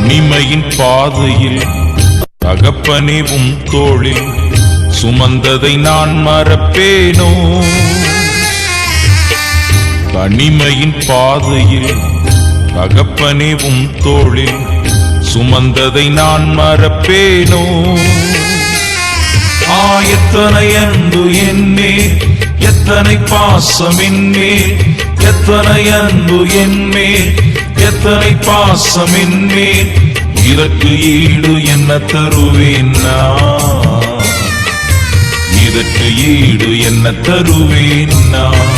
தனிமையின் பாதையில் தகப்பனே உம் தோளில் சுமந்ததை நான் மறப்பேனோ? தனிமையின் பாதையில் தகப்பனே உம் தோளில் சுமந்ததை நான் மறப்பேனோ? எத்தனை அன்பு என்மேல், எத்தனை பாசம் என்மேல், எத்தனை அன்பு என்மேல், எத்தனை பாசம் என்மேல், இதற்கு ஈடு என்ன தருவேன் நான்? இதற்கு ஈடு என்ன தருவேன் நான்?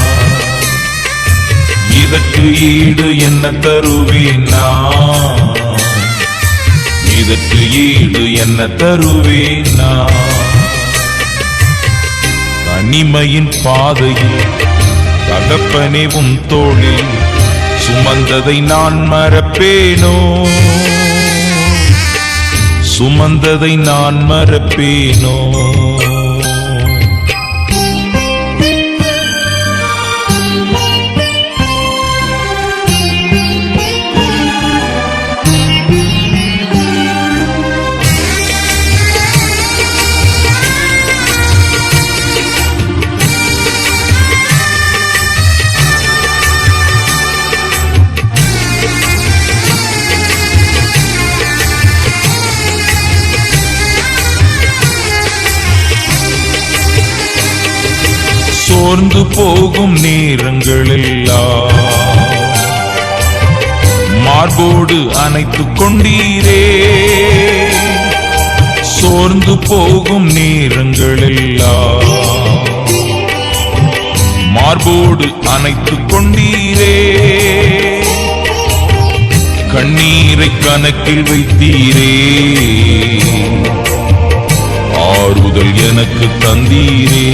இதற்கு ஈடு என்ன தருவேன் நான்? இதற்கு ஈடு என்ன தருவேன் நான்? தனிமையின் பாதையில் தகப்பனே உம் தோளில் சுமந்ததை நான் மறப்பேனோ? சுமந்ததை நான் மறப்பேனோ? சோர்ந்து போகும் நேரங்களெல்லாம் மார்போடு அணைத்துக் கொண்டீரே. சோர்ந்து போகும் நேரங்களெல்லாம் மார்போடு அணைத்துக் கொண்டீரே. கண்ணீரை கணக்கில் வைத்தீரே, ஆறுதல் எனக்கு தந்தீரே.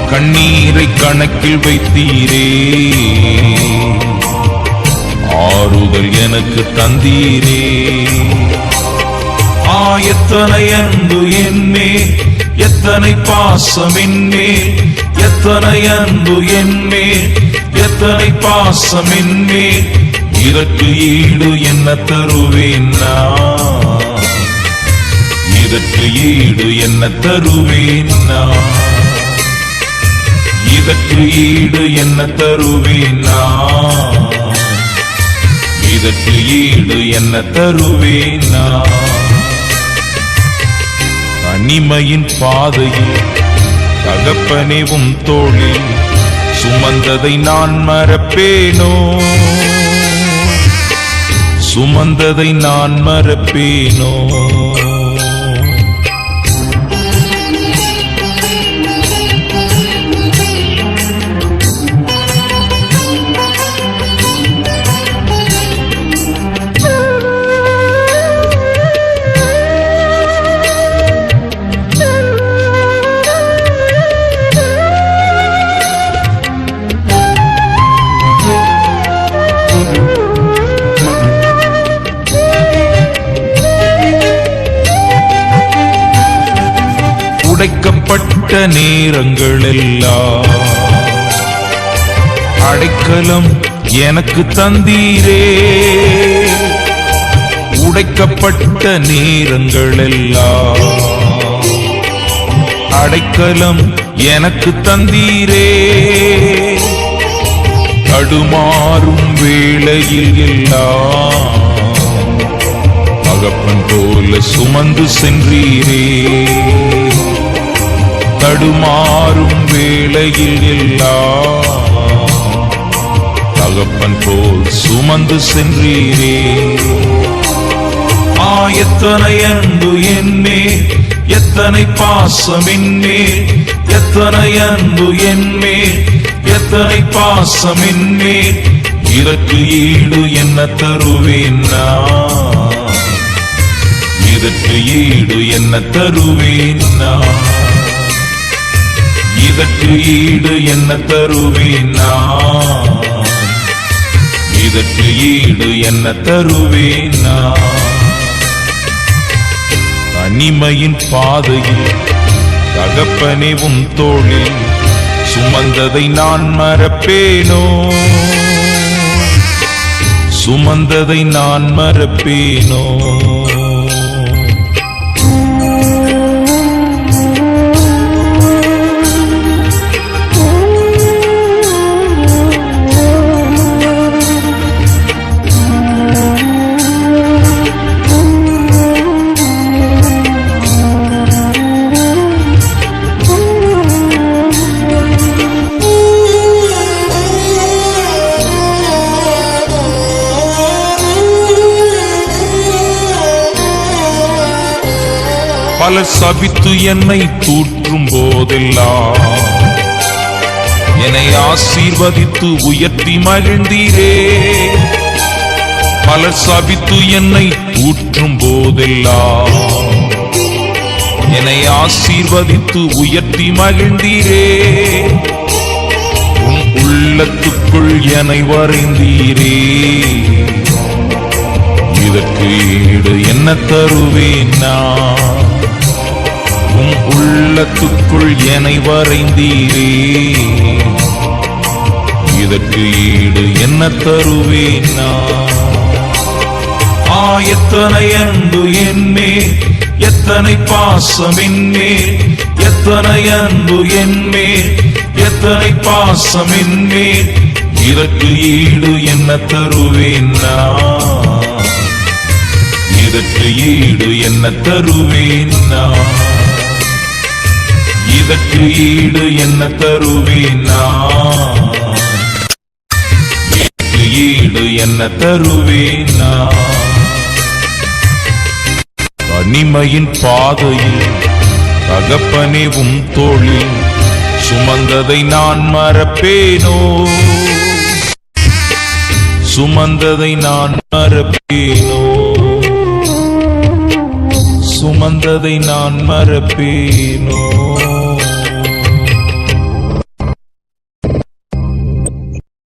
கண்ணீரை கணக்கில் வைத்தீரே, ஆறுதல் எனக்கு தந்தீரே. எத்தனை அன்பு என்மேல், எத்தனை பாசம் என்மேல், எத்தனை அன்பு என்மேல், எத்தனை பாசம் என்மேல், இதற்கு ஈடு என்ன தருவேன் நான்? இதற்கு ஈடு என்ன தருவேன் நான்? இதற்கு ஈடு என்ன தருவேன் நான்? இதற்கு ஈடு என்ன தருவேன் நான்? தனிமையின் பாதையில் தகப்பனே உம் தோளில் சுமந்ததை நான் மறப்பேனோ? சுமந்ததை நான் மறப்பேனோ? உடைக்கப்பட்ட நேரங்களெல்லாம் அடைக்கலம் எனக்கு தந்தீரே. உடைக்கப்பட்ட நேரங்களெல்லாம் அடைக்கலம் எனக்கு தந்தீரே. தடுமாறும் வேளையில் எல்லாம் தகப்பன் போல சுமந்து சென்றீரே. தடுமாறும் வேளையில் எல்லாம் தகப்பன் போல் சுமந்து சென்றீரே. எத்தனை அன்பு என்மேல், எத்தனை பாசம் என்மேல், எத்தனை அன்பு என்மேல், எத்தனை பாசம் என்மேல், இதற்கு ஈடு என்ன தருவேன் நான்? இதற்கு ஈடு என்ன தருவேன் நான்? இதற்கு ஈடு என்ன தருவேன் நான்? இதற்கு ஈடு என்ன தருவேன் நான்? தனிமையின் பாதையில் தகப்பனே உம் தோளில் சுமந்ததை நான் மறப்பேனோ? சுமந்ததை நான் மறப்பேனோ? பலர் சபித்து என்னை தூற்றும் போதெல்லாம் என்னை ஆசீர்வதித்து உயர்த்தி மகிழ்ந்தீரே. பலர் சபித்து என்னை தூற்றும் போதெல்லாம் என்னை ஆசீர்வதித்து உயர்த்தி மகிழ்ந்தீரே. உன் உள்ளத்துக்குள் என்னை வரைந்தீரே. இதற்கு ஈடு என்ன தருவேன் நான்? உன் உள்ளத்துக்குள் என்னை வரைந்தீரே. இதற்கு ஈடு என்ன தருவேன் நான்? எத்தனை அன்பு என்மேல், எத்தனை பாசம் என்மேல், எத்தனை அன்பு என்மேல், எத்தனை பாசம் என்மேல். இதற்கு ஈடு என்ன தருவேன் நான்? இதற்கு ஈடு என்ன தருவேன் நான்? இதற்கு ஈடு என்ன தருவேன் நான்? இதற்கு ஈடு என்ன தருவேன் நான்? தனிமையின் பாதையில் தகப்பனே உம் தோளில் சுமந்ததை நான் மறப்பேனோ? சுமந்ததை நான் மறப்பேனோ? சுமந்ததை நான் மறப்பேனோ?